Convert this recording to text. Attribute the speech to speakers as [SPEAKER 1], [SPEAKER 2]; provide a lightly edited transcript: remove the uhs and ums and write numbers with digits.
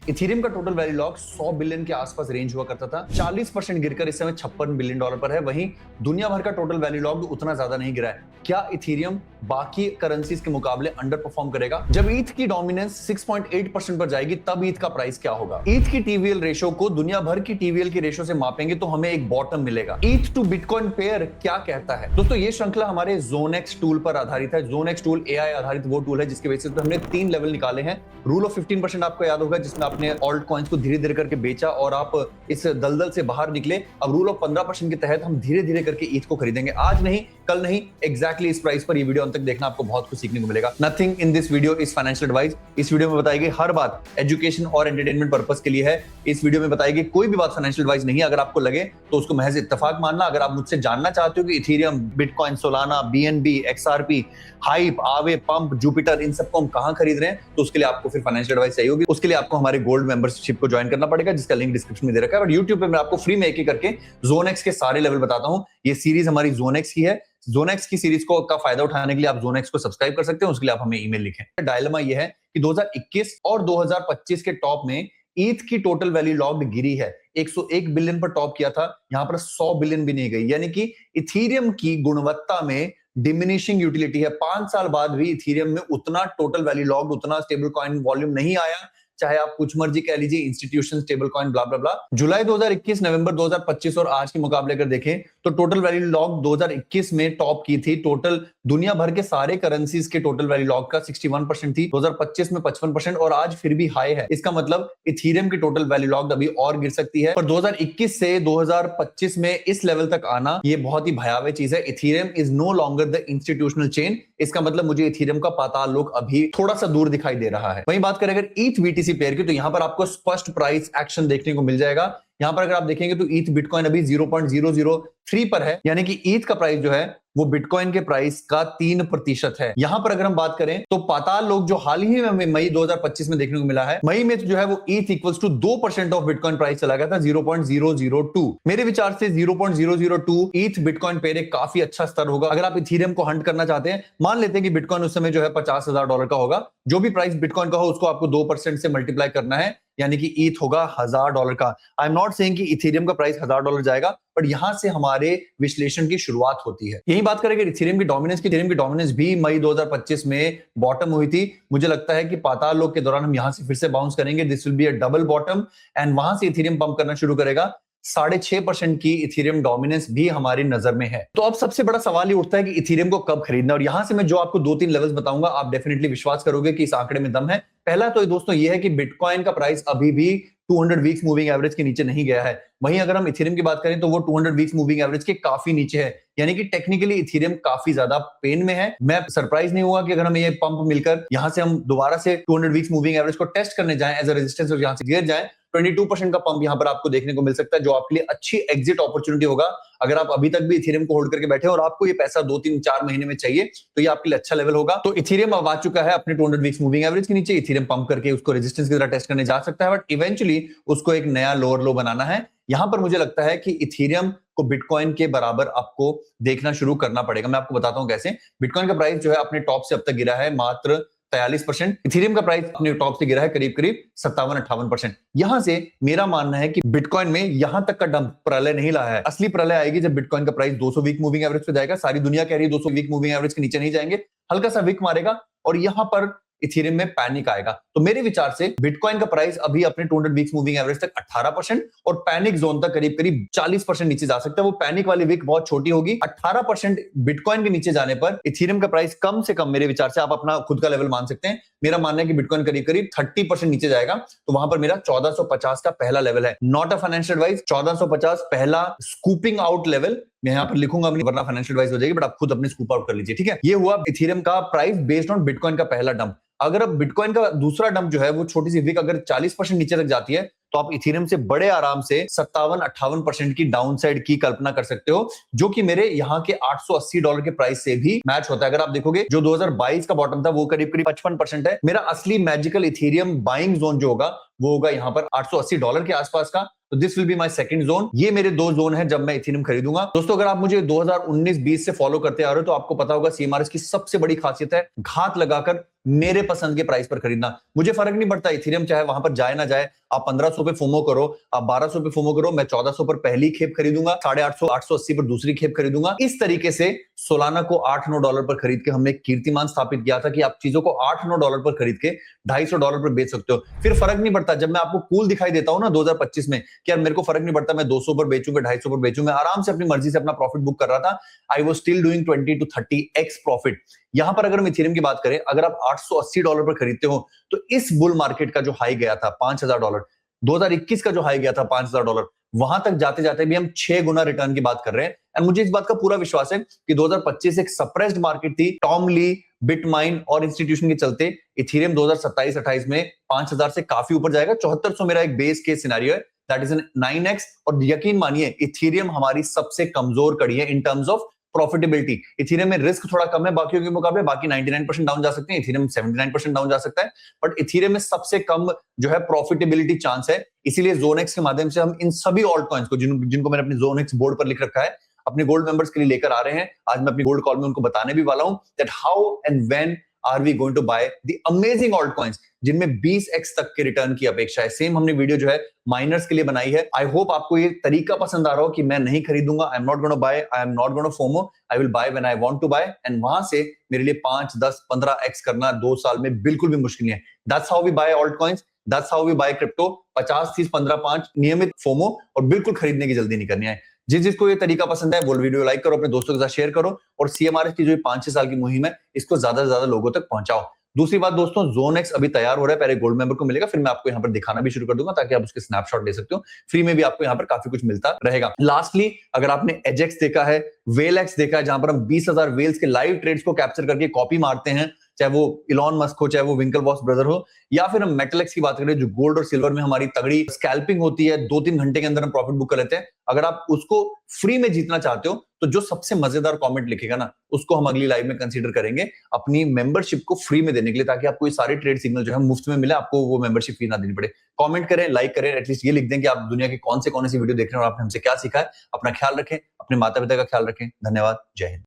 [SPEAKER 1] Ethereum का total value log 100 billion के आसपास रेंज हुआ करता था। 40% गिरकर इस समय $56 बिलियन पर है। वहीं दुनिया भर का टोटल वैल्यू लॉग उतना ज्यादा नहीं गिरा है। क्या इथेरियम बाकी करेंसीज के मुकाबले अंडर परफॉर्म करेगा? जब ईथ की डोमिनेंस 6.8% पर जाएगी तब ईथ का प्राइस क्या होगा? ईथ की टीवीएल रेशो को दुनिया भर की टीवीएल की रेशो से मापेंगे तो हमें एक बॉटम मिलेगा। ईथ टू बिटकॉइन पेयर क्या कहता है? दोस्तों ये श्रृंखला हमारे ज़ोनेक्स टूल पर आधारित है। ज़ोनेक्स टूल एआई आधारित वो टूल है जिसके बेसिस पे हमने 3 लेवल निकाले हैं। रूल ऑफ 15% आपको याद होगा, जिसमें आपने ऑल्ट कॉइन्स को धीरे धीरे करके बेचा और आप इस दलदल से बाहर निकले। अब रूल ऑफ 15% के तहत हम धीरे धीरे करके ईथ को खरीदेंगे। आज नहीं, कल नहीं, एग्जैक्टली इस प्राइस पर ये वीडियो अंत तक देखना, आपको बहुत कुछ सीखने को मिलेगा। Nothing in this video is financial advice. इस वीडियो में बताई गई हर बात एजुकेशन और एंटरटेनमेंट पर्पस के लिए है। इस वीडियो में बताई गई कोई भी बात फाइनेंशियल एडवाइस नहीं है। अगर आपको लगे तो उसको महज इत्तेफाक मानना। अगर आप मुझसे जानना चाहते हो कि Ethereum, bitcoin, Solana, BNB, XRP, hype, आवे, पंप, जुपिटर, इन सबको हम कहां खरीद रहे हैं, तो उसके लिए आपको फिर फाइनेंशियल एडवाइस चाहिए होगी। उसके लिए आपको हमारे गोल्ड मेंबरशिप को ज्वाइन करना पड़ेगा, जिसका लिंक डिस्क्रिप्शन में दे रखा है। और यूट्यूब पे मैं आपको फ्री में एक एक करके ज़ोनेक्स के सारे लेवल बताता हूं। ये सीरीज हमारी ज़ोनेक्स की है। ज़ोनेक्स की सीरीज को का फायदा उठाने के लिए आप ज़ोनेक्स को सब्सक्राइब कर सकते हैं। उसके लिए आप हमें ईमेल लिखें। डायलेमा ये है कि 2021 और 2025 के टॉप में ईथ की टोटल वैल्यू लॉग्ड गिरी है। 101 बिलियन पर टॉप किया था, यहां पर 100 बिलियन भी नहीं गई। यानी कि इथेरियम की गुणवत्ता में डिमिनिशिंग यूटिलिटी है। 5 साल बाद भी इथेरियम में उतना टोटल वैल्यू लॉग्ड, उतना स्टेबल कॉइन वॉल्यूम नहीं आया। चाहे आप कुछ मर्जी कह लीजिए, इंस्टीट्यूशन, स्टेबल कॉइन, ब्ला ब्ला ब्ला। जुलाई 2021, नवंबर 2025 और आज के मुकाबले अगर देखें तो टोटल वैल्यू लॉग 2021 में टॉप की थी। टोटल दुनिया भर के सारे करेंसीज के टोटल वैल्यू लॉग का 61% थी। 2025 में 55% और आज फिर भी हाई है। इसका मतलब इथेरियम की टोटल वैल्यू लॉग अभी और गिर सकती है। पर 2021 से 2025 में इस लेवल तक आना ये बहुत ही भयावह चीज है। Ethereum is no longer the institutional chain. इसका मतलब मुझे इथेरियम का पाताल लोक अभी थोड़ा सा दूर दिखाई दे रहा है। वहीं बात करें अगर ईथ बीटीसी पेयर की, तो यहां पर आपको स्पष्ट प्राइस एक्शन देखने को मिल जाएगा। यहां पर अगर आप देखेंगे तो ईथ बिटकॉइन अभी 0.003 पर है। यानी कि ईथ का प्राइस जो है वो बिटकॉइन के प्राइस का 3% है। यहां पर अगर हम बात करें तो पाताल लोक जो हाल ही में मई 2025 में देखने को मिला है, मई में जो है वो ETH equals to 2% of bitcoin price चला गया था, 0.002। मेरे विचार से 0.002 ईथ बिटकॉइन पेयर एक काफी अच्छा स्तर होगा। अगर आप इथेरियम को हंट करना चाहते हैं, मान लेते हैं कि बिटकॉइन उस समय जो है $50,000 का होगा, जो भी प्राइस बिटकॉइन का हो उसको आपको 2% से मल्टीप्लाई करना है, यानी कि ईथ होगा $1,000 का। आई एम नॉट सेइंग कि इथेरियम का प्राइस $1,000 जाएगा, पर यहां से हमारे विश्लेषण की शुरुआत होती है। यही बात करेंगे इथेरियम की डोमिनेंस की। इथेरियम की डोमिनेंस भी मई 2025 में बॉटम हुई थी। मुझे लगता है कि पाताल लोक के दौरान हम यहां से फिर से बाउंस करेंगे। This will be a double bottom and वहां से इथेरियम पंप करना शुरू करेगा। 6.5% की इथेरियम डोमिनेंस भी हमारी नजर में है। तो अब सबसे बड़ा सवाल ये उठता है कि इथेरियम को कब खरीदना। और यहां से मैं जो आपको 2-3 लेवल्स बताऊंगा, आप डेफिनेटली विश्वास करोगे कि इस आंकड़े में दम है। पहला तो दोस्तों ये है कि बिटकॉइन का प्राइस अभी भी 200 वीक्स मूविंग एवरेज के नीचे नहीं गया है। वहीं अगर हम इथेरियम की बात करें तो वो 200 वीक्स मूविंग एवरेज के काफी नीचे है। यानी कि टेक्निकली इथेरियम काफी ज्यादा पेन में है। मैं सरप्राइज नहीं हुआ कि अगर हमें ये पंप मिलकर यहां से हम दोबारा से 200 वीक्स मूविंग एवरेज को टेस्ट करने जाएं एज अ रेजिस्टेंस और यहां से गिर जाएं। 22% का पंप यहां पर आपको देखने को मिल सकता है, जो आपके लिए अच्छी एग्जिट अपॉर्चुनिटी होगा। अगर आप अभी तक भी इथेरियम को होल्ड करके बैठे और आपको ये पैसा 2-3-4 महीने में चाहिए, तो ये आपके लिए अच्छा लेवल होगा। तो इथेरियम अब आ चुका है अपने 200 वीक्स मूविंग एवरेज के नीचे। इथेरियम पंप करके उसको रेजिस्टेंस की तरह टेस्ट करने जा सकता है, बट इवेंचुअली उसको एक नया लोअर लो बनाना है। यहां पर मुझे लगता है कि इथेरियम को बिटकॉइन के बराबर आपको देखना शुरू करना पड़ेगा। मैं आपको बताता हूं कैसे। बिटकॉइन का प्राइस जो है अपने टॉप से अब तक गिरा है मात्र 43%। इथेरियम का प्राइस अपने टॉप से गिरा है करीब करीब 57-58%। यहां से मेरा मानना है कि बिटकॉइन में यहां तक का डंप प्रलय नहीं लाया है। असली प्रलय आएगी जब बिटकॉइन का प्राइस 200 वीक मूविंग एवरेज पे जाएगा। सारी दुनिया कह रही है 200 वीक मूविंग एवरेज के नीचे नहीं जाएंगे, हल्का सा विक मारेगा और यहां पर इथेरियम में पैनिक आएगा। तो मेरे विचार से बिटकॉइन का प्राइस अभी अपने 200 वीक्स मूविंग एवरेज तक 18% और पैनिक जोन तक करीब करीब 40% नीचे जा सकता है। वो पैनिक वाली विक बहुत छोटी होगी। 18% बिटकॉइन के नीचे जाने पर इथेरियम का प्राइस कम से कम, मेरे विचार से आप अपना खुद का लेवल मान सकते हैं, मेरा मानना है कि बिटकॉइन करीब करीब 30% नीचे जाएगा। तो वहां पर मेरा 1450 का पहला लेवल है। नॉट अ फाइनेंशियल एडवाइस, 1450 पहला स्कूपिंग आउट लेवल। मैं यहां पर लिखूंगा अपनी, वरना फाइनेंशियल एडवाइस हो जाएगी, बट आप खुद अपने स्कूप आउट कर लीजिए, ठीक है। ये हुआ इथेरियम का प्राइस बेस्ड ऑन बिटकॉइन का पहला डंप। अगर अब बिटकॉइन का दूसरा डंप जो है वो छोटी सी विक अगर 40% नीचे तक जाती है, तो आप इथेरियम से बड़े आराम से 57-58% की डाउनसाइड की कल्पना कर सकते हो, जो कि मेरे यहाँ के $880 के प्राइस से भी मैच होता है। अगर आप देखोगे जो 2022 का बॉटम था वो करीब करीब 55% है। मेरा असली मैजिकल इथेरियम बाइंग जोन जो होगा वो होगा यहाँ पर $880 के आसपास का। तो this will be my second zone. ये मेरे दो जोन है जब मैं इथेरियम खरीदूंगा। दोस्तों अगर आप मुझे 2019-20 से फॉलो करते आ रहे हो तो आपको पता होगा सीएमआरएस की सबसे बड़ी खासियत है घात लगाकर मेरे पसंद के प्राइस पर खरीदना। मुझे फर्क नहीं पड़ता इथेरियम चाहे वहां पर जाए ना जाए, आप 1500 पे फोमो करो, आप 1200 पे फोमो करो, मैं 1400 पर पहली खेप खरीदूंगा, 850 880 पर दूसरी खेप खरीदूंगा। इस तरीके से सोलाना को $8-9 पर खरीद के हमने कीर्तिमान स्थापित किया था कि आप चीजों को $8-9 पर खरीद के $250 पर बेच सकते हो। फिर फर्क नहीं पड़ता, जब मैं आपको कूल दिखाई देता हूं ना 2025 में कि यार मेरे को फर्क नहीं पड़ता, मैं 200 पर बेचूंगा 250 पर बेचूंगा, आराम से अपनी मर्जी से अपना प्रॉफिट बुक कर रहा था। I was still doing 20 to 30x profit. यहां पर अगर हम इथेरियम की बात करें, अगर आप $880 पर खरीदते हो तो इस बुल मार्केट का जो हाई गया था $5000, 2021 का जो हाई गया था $5000, वहां तक जाते जाते भी हम 6 गुना रिटर्न की बात कर रहे हैं। एंड मुझे इस बात का पूरा विश्वास है कि 2025 एक सप्रेस्ड मार्केट थी, टॉम ली, बिटमाइन और इंस्टीट्यूशन के चलते इथेरियम 2027-28 में 5000 से काफी ऊपर जाएगा। 7400 मेरा एक बेस केस सिनेरियो है, दैट इज एन 9x। और यकीन मानिए इथेरियम हमारी सबसे कमजोर कड़ी है in terms of profitability. Ethereum में रिस्क थोड़ा कम है बाकियों के मुकाबले, बाकी 99% डाउन जा सकते हैं, इथेरियम 79% डाउन जा सकता है, बट इथेरियम में सबसे कम जो है प्रॉफिटेबिलिटी चांस है। इसीलिए जोनेक्स के माध्यम से हम इन सभी ऑल्ट कॉइन्स को जिनको मैंने अपने जोनेक्स बोर्ड पर लिख रखा है, अपने गोल्ड मेंबर्स के लिए लेकर आ रहे हैं। आज मैं अपनी गोल्ड कॉल में उनको बताने भी वाला हूं that how and when are we going to buy the amazing alt coins जिनमें 20x तक के रिटर्न की अपेक्षा है। सेम हमने वीडियो जो है माइनर्स के लिए बनाई है। आई होप आपको ये तरीका पसंद आ रहा हो कि मैं नहीं खरीदूंगा, I am not gonna buy, I am not gonna FOMO, I will buy when I want to buy. And वहां से मेरे लिए 5, 10, 15x करना 2 साल में बिल्कुल भी मुश्किल नहीं है। That's how we buy alt coins, that's how we buy crypto. 50, 30, 15, 5 नियमित फोमो और बिल्कुल खरीदने की जल्दी नहीं करनी है। जिसको ये तरीका पसंद है वो वीडियो लाइक करो, अपने दोस्तों के साथ शेयर करो और सीएमआरएस की जो 5-6 साल की मुहिम है इसको ज्यादा से ज्यादा लोगों तक पहुंचाओ। दूसरी बात दोस्तों, जोनेक्स अभी तैयार हो रहा है, पहले गोल्ड मेंबर को मिलेगा, फिर मैं आपको यहाँ पर दिखाना भी शुरू कर दूंगा ताकि आप उसके स्नैपशॉट ले सकते हो। फ्री में भी आपको यहाँ पर काफी कुछ मिलता रहेगा। लास्टली, अगर आपने एजेक्स देखा है, वेलेक्स देखा है, जहां पर हम 20,000 वेल्स के लाइव ट्रेड्स को कैप्चर करके कॉपी मारते हैं, चाहे वो इलॉन मस्क हो, चाहे वो विंकलवॉस ब्रदर हो, या फिर हम मेटलेक्स की बात करें जो गोल्ड और सिल्वर में हमारी तगड़ी स्कैल्पिंग होती है, 2-3 घंटे के अंदर हम प्रॉफिट बुक कर लेते हैं। अगर आप उसको फ्री में जीतना चाहते हो तो जो सबसे मजेदार कमेंट लिखेगा ना उसको हम अगली लाइव में कंसीडर करेंगे अपनी मेंबरशिप को फ्री में देने के लिए, ताकि आपको ये सारे ट्रेड सिग्नल जो है मुफ्त में मिले, आपको वो मेंबरशिप फी ना देनी पड़े। कमेंट करें, लाइक करें, एटलीस्ट ये लिख दें कि आप दुनिया के कौन सी वीडियो देख रहे हैं और आपने हमसे क्या सीखा है। अपना ख्याल रखें, अपने माता पिता का ख्याल रखें। धन्यवाद, जय हिंद।